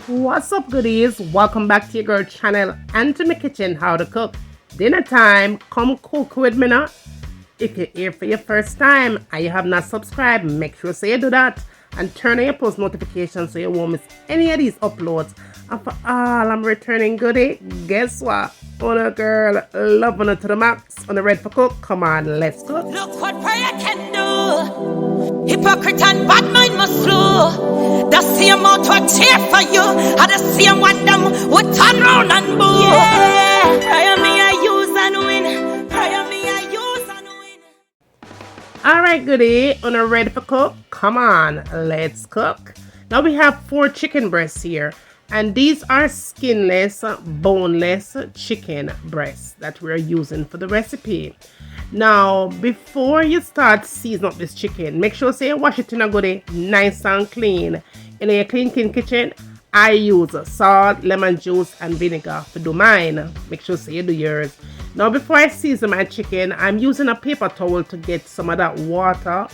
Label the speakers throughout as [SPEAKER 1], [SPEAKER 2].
[SPEAKER 1] What's up, goodies? Welcome back to your girl channel and to my kitchen, how to cook. Dinner time, come cook with me now. If you're here for your first time and you have not subscribed, make sure you do that and turn on your post notifications so you won't miss any of these uploads. And for all I'm returning goodie, guess what? On a girl, loving it to the max. On the ready for cook? Come on, let's cook.
[SPEAKER 2] Look what prayer can do. Hypocrite and bad mind must flow. The same mouth would tear for you, and the same one them would turn round and boo. Yeah, prayer me I use and win. Prayer me I use and win.
[SPEAKER 1] Alright, goodie, on a ready for cook? Come on, let's cook. Now we have 4 chicken breasts here. And these are skinless, boneless chicken breasts that we're using for the recipe. Now, before you start seasoning up this chicken, make sure you wash it in a good, nice and clean. In a clean kitchen, I use salt, lemon juice, and vinegar to do mine. Make sure you do yours. Now, before I season my chicken, I'm using a paper towel to get some of that water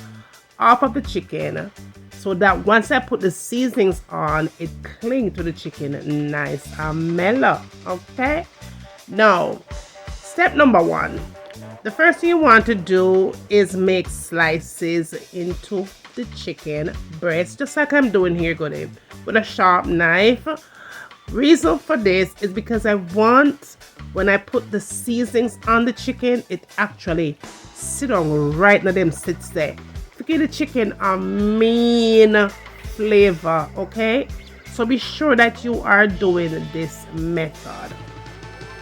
[SPEAKER 1] off of the chicken, so that once I put the seasonings on, it clings to the chicken nice and mellow. Okay? Now, step number 1. The first thing you want to do is make slices into the chicken breast, just like I'm doing here, goodie, with a sharp knife. Reason for this is because I want, when I put the seasonings on the chicken, it actually sit on right now them sits there. Give the chicken a mean flavor, okay? So be sure that you are doing this method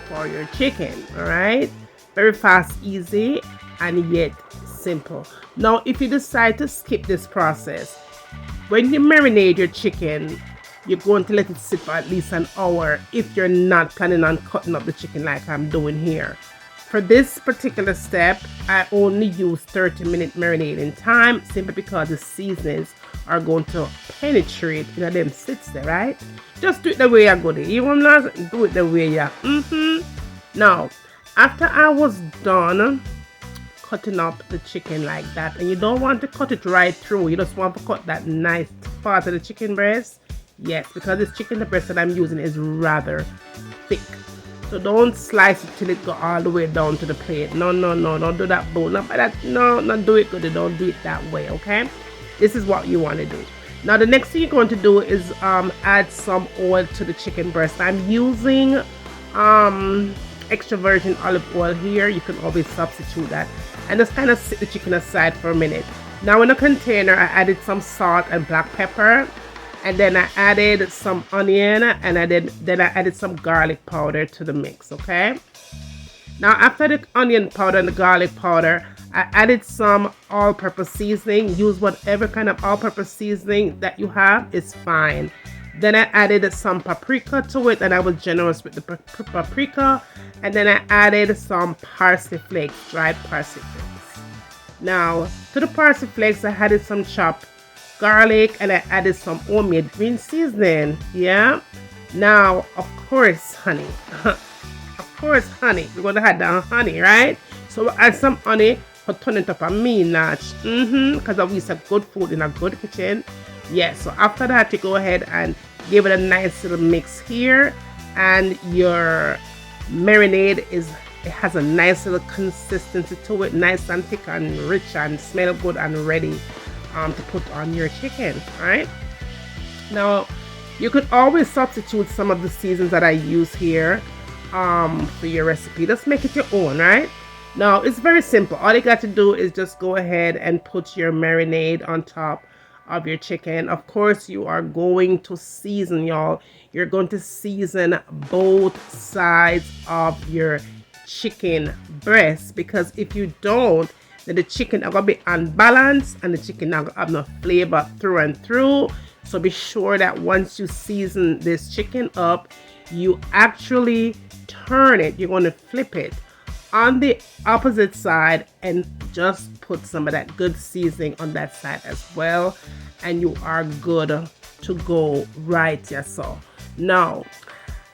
[SPEAKER 1] for your chicken, all right? Very fast, easy, and yet simple. Now, if you decide to skip this process, when you marinate your chicken, you're going to let it sit for at least an hour if you're not planning on cutting up the chicken like I'm doing here. For this particular step, I only use 30-minute marinating time simply because the seasonings are going to penetrate in them sits there, right? Just do it the way I go there. You will not do it the way you Now, after I was done cutting up the chicken like that, and you don't want to cut it right through, you just want to cut that nice part of the chicken breast. Yes, because this chicken breast that I'm using is rather thick. So don't slice it till it go all the way down to the plate. No, don't do that, boo. Not do it good. Don't do it that way, okay? This is what you want to do. Now, the next thing you're going to do is add some oil to the chicken breast. I'm using extra virgin olive oil here. You can always substitute that. And just kind of sit the chicken aside for a minute. Now, in a container, I added some salt and black pepper. And then I added some onion, and then I added some garlic powder to the mix, okay? Now, after the onion powder and the garlic powder, I added some all-purpose seasoning. Use whatever kind of all-purpose seasoning that you have is fine. Then I added some paprika to it, and I was generous with the paprika. And then I added some parsley flakes, dried parsley flakes. Now, to the parsley flakes, I added some chopped garlic, and I added some homemade green seasoning. Yeah. Now, of course, honey. We're going to add that honey, right? So we'll add some honey to turn it up a mean notch. Because we use good food in a good kitchen. Yeah. So after that, you go ahead and give it a nice little mix here, and your marinade has a nice little consistency to it, nice and thick and rich and smell good and ready to put on your chicken. All right. Now, you could always substitute some of the seasons that I use here for your recipe. Just make it your own, right? Now, it's very simple. All you got to do is just go ahead and put your marinade on top of your chicken. Of course, you are going to season, y'all. You're going to season both sides of your chicken breast, because if you don't, then the chicken are going to be unbalanced and the chicken are going to have no flavor through and through. So be sure that once you season this chicken up, you actually turn it. You're going to flip it on the opposite side and just put some of that good seasoning on that side as well. And you are good to go right here. So now,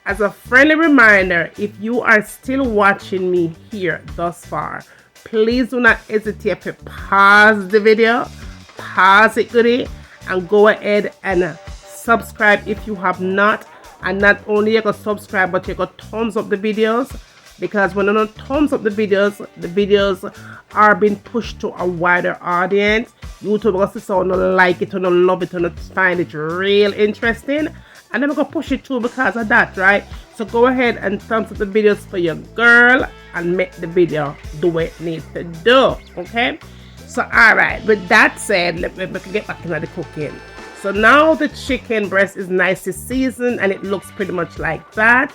[SPEAKER 1] as a friendly reminder, if you are still watching me here thus far, please do not hesitate to pause the video, pause it, goodie, and go ahead and subscribe if you have not. And not only you can subscribe, but you can thumbs up the videos, because when you thumbs up the videos are being pushed to a wider audience. YouTube will see so like it, love it, find it real interesting, and then we're gonna push it too because of that, right? So go ahead and thumbs up the videos for your girl and make the video do what it needs to do. Okay, so all right, with that said, let me get back into the cooking. So now the chicken breast is nicely seasoned and it looks pretty much like that.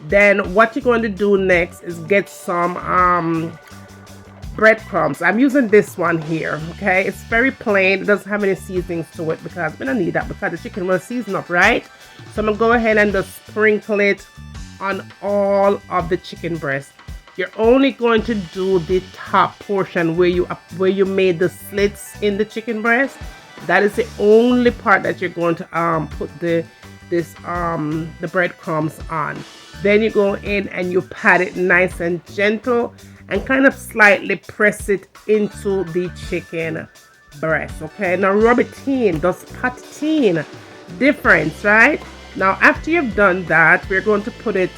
[SPEAKER 1] Then what you're going to do next is get some breadcrumbs. I'm using this one here. Okay, it's very plain. It doesn't have any seasonings to it because we don't need that because the chicken will season up, right? So I'm gonna go ahead and just sprinkle it on all of the chicken breast. You're only going to do the top portion where you made the slits in the chicken breast. That is the only part that you're going to put the breadcrumbs on. Then you go in and you pat it nice and gentle and kind of slightly press it into the chicken breast. Okay, now rub it in, just pat it in. Difference, right? Now after you've done that, we're going to put it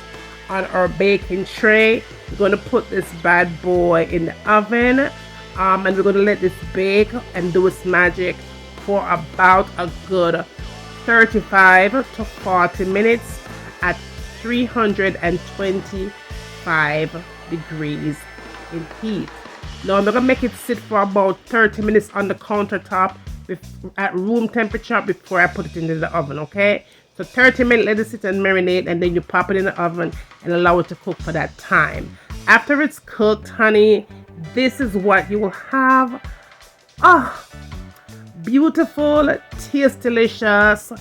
[SPEAKER 1] on our baking tray. We're going to put this bad boy in the oven, and we're going to let this bake and do its magic for about a good 35 to 40 minutes at 325 degrees in heat. Now I'm gonna make it sit for about 30 minutes on the countertop at room temperature before I put it into the oven. Okay, so 30 minutes, let it sit and marinate, and then you pop it in the oven and allow it to cook for that time. After it's cooked, honey, this is what you will have. Beautiful, taste delicious,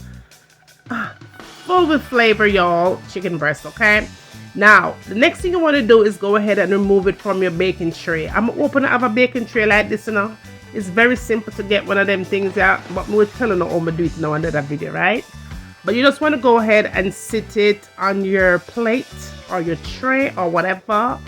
[SPEAKER 1] full with flavor, y'all, chicken breast. Okay, now the next thing you want to do is go ahead and remove it from your baking tray. I'm open up a baking tray like this, you know. It's very simple to get one of them things out, but we're telling you how to do it now under that video, right? But you just want to go ahead and sit it on your plate or your tray or whatever,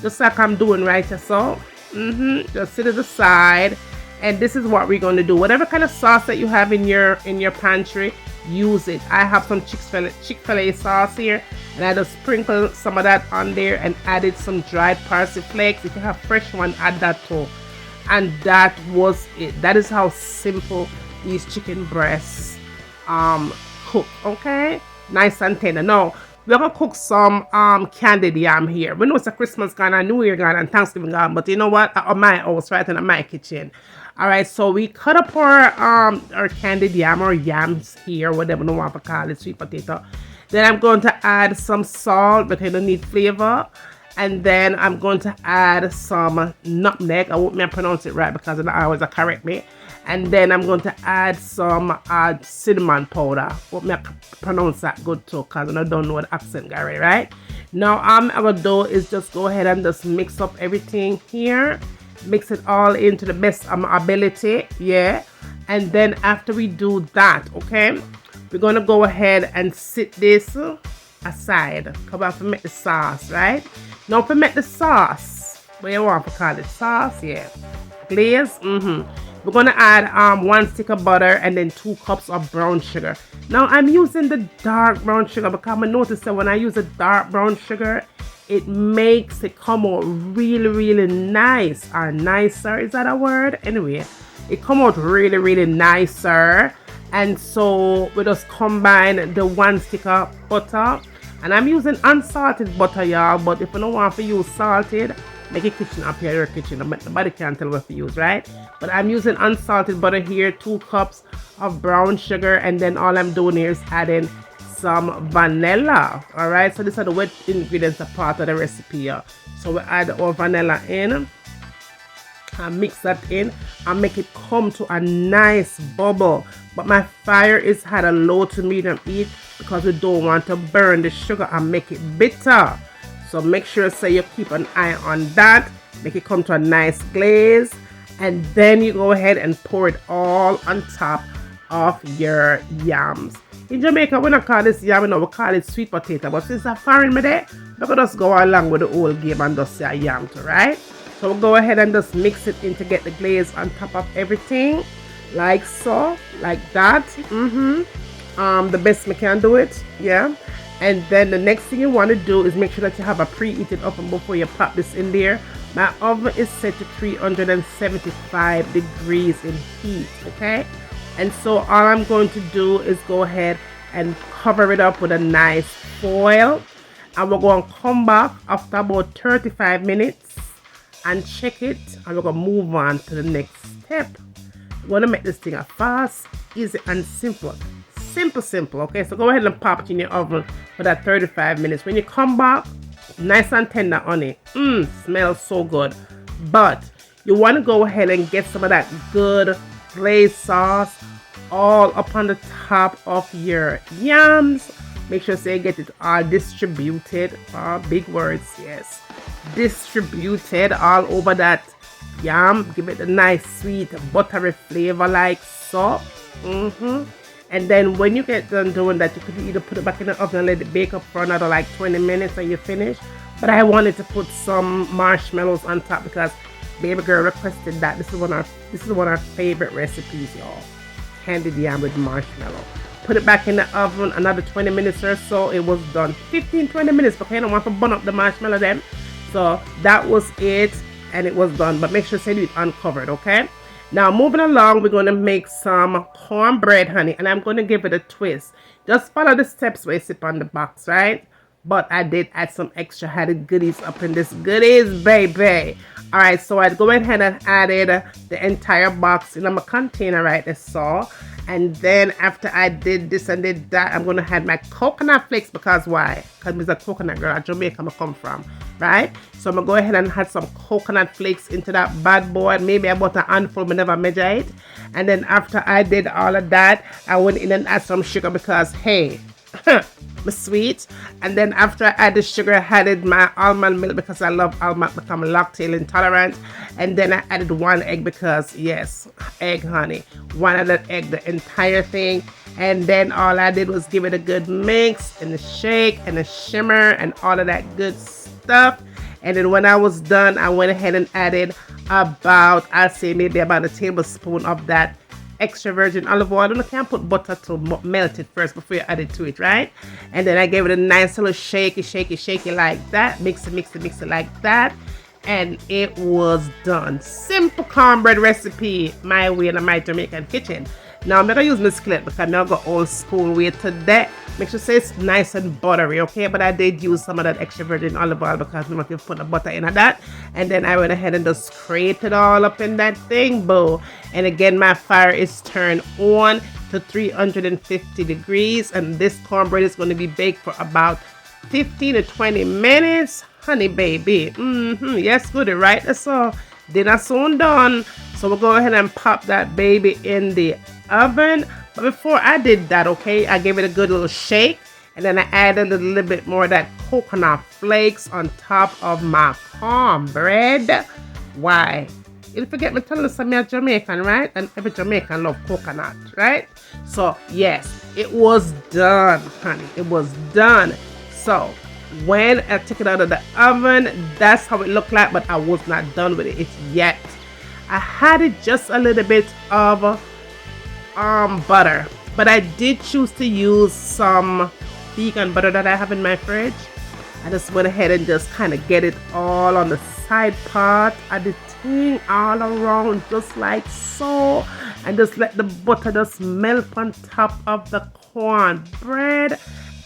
[SPEAKER 1] just like I'm doing right here. So just sit it aside. And this is what we're going to do. Whatever kind of sauce that you have in your pantry, use it. I have some Chick-fil-A sauce here, and I just sprinkle some of that on there and added some dried parsley flakes. If you have fresh one, add that too. And that was it. That is how simple these chicken breasts cook. Okay, nice and tender. Now we're gonna cook some candied yam here. We know it's a Christmas gone and New Year gone and Thanksgiving gone, but you know what? At my house, right in my kitchen. All right, so we cut up our candied yam or yams here, whatever you want to call it, sweet potato. Then I'm going to add some salt because I don't need flavor, and then I'm going to add some nutmeg. I won't pronounce it right because I always correct me. And then I'm going to add some cinnamon powder. Hope me pronounce that good too because I don't know the accent, Gary. Right now, I'm gonna do is just go ahead and just mix up everything here. Mix it all into the best of my ability, yeah. And then after we do that, okay, we're gonna go ahead and sit this aside. Come on, to make the sauce, right? Now to make the sauce, what you want to call it, sauce, yeah, glaze. We're gonna add 1 stick of butter and then 2 cups of brown sugar. Now I'm using the dark brown sugar because I noticed that when I use the dark brown sugar, it makes it come out really nice, or nicer, is that a word? Anyway, it come out really nicer. And so we just combine the 1 stick of butter, and I'm using unsalted butter, y'all, but if you don't want to use salted, make your kitchen up here, your kitchen, nobody can tell what to use, right? But I'm using unsalted butter here, 2 cups of brown sugar, and then all I'm doing here is adding some vanilla. All right, so these are the wet ingredients are part of the recipe here. So we add our vanilla in and mix that in and make it come to a nice bubble. But my fire is at a low to medium heat because we don't want to burn the sugar and make it bitter. So make sure you keep an eye on that. Make it come to a nice glaze, and then you go ahead and pour it all on top of your yams. In Jamaica, we don't call this yam, we call it sweet potato. But since I'm foreign with it, we can just go along with the old game and just say yam too, right? So we'll go ahead and just mix it in to get the glaze on top of everything. Like so, like that. the best we can do it. Yeah. And then the next thing you want to do is make sure that you have a preheated oven before you pop this in there. My oven is set to 375 degrees in heat, okay? And so all I'm going to do is go ahead and cover it up with a nice foil. And we're going to come back after about 35 minutes and check it. And we're going to move on to the next step. We're going to make this thing a fast, easy, and simple. Simple, okay? So go ahead and pop it in your oven for that 35 minutes. When you come back, nice and tender on it. Smells so good. But you want to go ahead and get some of that good glaze sauce all up on the top of your yams. Make sure you get it all distributed. Big words, yes. Distributed all over that yam. Give it a nice sweet buttery flavor like so. And then when you get done doing that, you could either put it back in the oven and let it bake up for another like 20 minutes and you finish. But I wanted to put some marshmallows on top because baby girl requested that. This is one of our favorite recipes, y'all. Candied yam with marshmallow. Put it back in the oven another 20 minutes or so. It was done. 15-20 minutes because I don't want to burn up the marshmallow then. So that was it, and it was done. But make sure you leave it uncovered, okay? Now moving along, we're going to make some cornbread, honey, and I'm going to give it a twist. Just follow the steps where you see on the box, right? But I did add some extra added goodies up in this goodies, baby. All right, so I'd go ahead and added the entire box in my container, right? As so. And then after I did this and did that, I'm going to add my coconut flakes because why? Because I'm a coconut girl at Jamaica I come from, right? So I'm going to go ahead and add some coconut flakes into that bad boy. Maybe about a handful, but never measure it. And then after I did all of that, I went in and add some sugar because, hey, my sweet. And then after I added sugar, I added my almond milk because I love almond, but I'm lactose intolerant. And then I added one egg because, yes, egg, honey. One of that egg, the entire thing. And then all I did was give it a good mix and a shake and a shimmer and all of that good stuff. And then when I was done, I went ahead and added about, I'll say maybe about a tablespoon of that extra virgin olive oil. You can't put butter to melt it first before you add it to it, right? And then I gave it a nice little shaky like that. Mix it like that. And it was done. Simple cornbread recipe, my way in my Jamaican kitchen. Now I'm not gonna use my skillet because I'm not gonna old school way today. Make sure it's nice and buttery, okay? But I did use some of that extra virgin olive oil because we want to put the butter in that. And then I went ahead and just scraped it all up in that thing, boo. And again, my fire is turned on to 350 degrees. And this cornbread is going to be baked for about 15 to 20 minutes. Honey, baby. Yes, goody, right? That's all. Dinner soon done. So we'll go ahead and pop that baby in the oven. But before I did that, okay, I gave it a good little shake. And then I added a little bit more of that coconut flakes on top of my cornbread. Why? You forget me telling us I'm Jamaican, right? And every Jamaican love coconut, right? So, yes, it was done, honey. It was done. So, when I took it out of the oven, that's how it looked like, but I was not done with it yet. I had it just a little bit of butter, but I did choose to use some vegan butter that I have in my fridge. I just went ahead and just kind of get it all on the side part of the thing all around, just like so, and just let the butter just melt on top of the cornbread.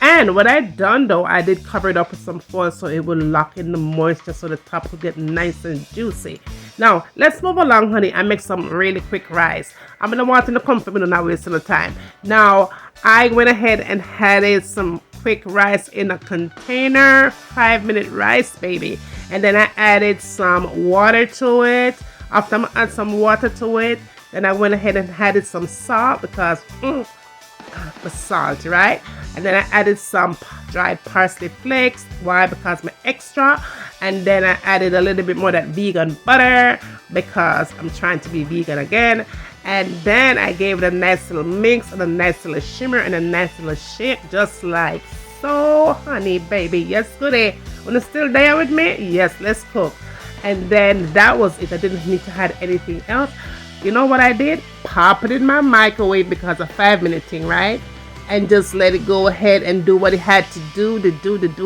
[SPEAKER 1] And what I done though, I did cover it up with some foil so it will lock in the moisture so the top will get nice and juicy. Now, let's move along, honey, and make some really quick rice. I'm going to want to come for me, not wasting the time. Now, I went ahead and added some quick rice in a container, 5-minute rice, baby. And then I added some water to it. After I add some water to it, then I went ahead and added some salt because the salt, right? And then I added some dried parsley flakes. Why? Because my extra. And then I added a little bit more of that vegan butter because I'm trying to be vegan again. And then I gave it a nice little mix and a nice little shimmer and a nice little shake, just like so, honey, baby. Yes, goody. When you're still there with me? Yes, let's cook. And then that was it. I didn't need to add anything else. You know what I did? Pop it in my microwave because a 5-minute thing, right? and just let it go ahead and do what it had to do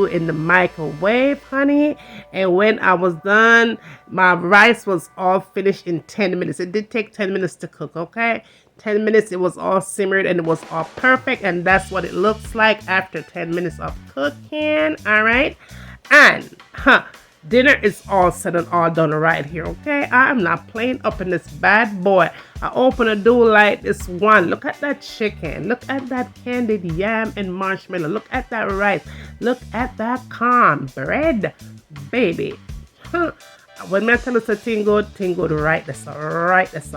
[SPEAKER 1] in the microwave, honey. And when I was done, my rice was all finished in 10 minutes. It did take 10 minutes to cook, okay? 10 minutes, it was all simmered and it was all perfect, and that's what it looks like after 10 minutes of cooking. All right, and dinner is all said and all done right here, okay? I am not playing up in this bad boy. I open a door like this one. Look at that chicken. Look at that candied yam and marshmallow. Look at that rice. Look at that cornbread, baby. When I tell you the thing good right this right this.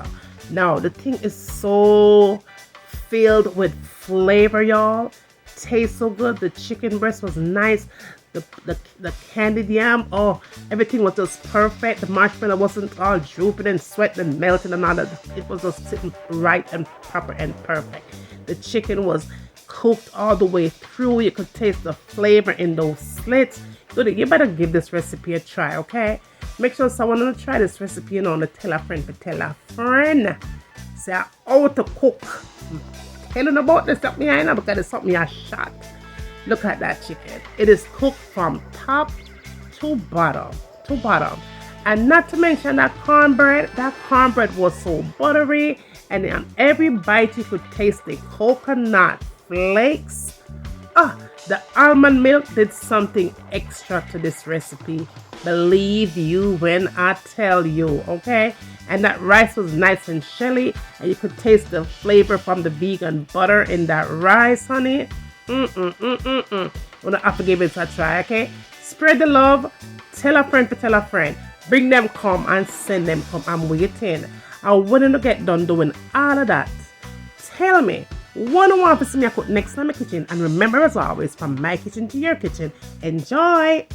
[SPEAKER 1] Now the thing is so filled with flavor, y'all. Tastes so good. The chicken breast was nice. The candied yam, oh, everything was just perfect. The marshmallow wasn't all drooping and sweating and melting and all that. It was just sitting right and proper and perfect. The chicken was cooked all the way through. You could taste the flavor in those slits. Good, you better give this recipe a try, okay? Make sure someone will try this recipe, you know, to tell a friend. Say how to cook. Telling about this stuff me I know because it's something I shot. Look at that chicken. It is cooked from top to bottom. And not to mention that cornbread. That cornbread was so buttery. And on every bite you could taste the coconut flakes. The almond milk did something extra to this recipe. Believe you when I tell you, okay? And that rice was nice and shelly. And you could taste the flavor from the vegan butter in that rice, honey. We're gonna have to give it a try, okay? Spread the love. Tell a friend to tell a friend. Bring them come and send them come. I'm waiting. I want to get done doing all of that. Tell me, what do you want to see me cook next in my kitchen? And remember, as always, from my kitchen to your kitchen, enjoy!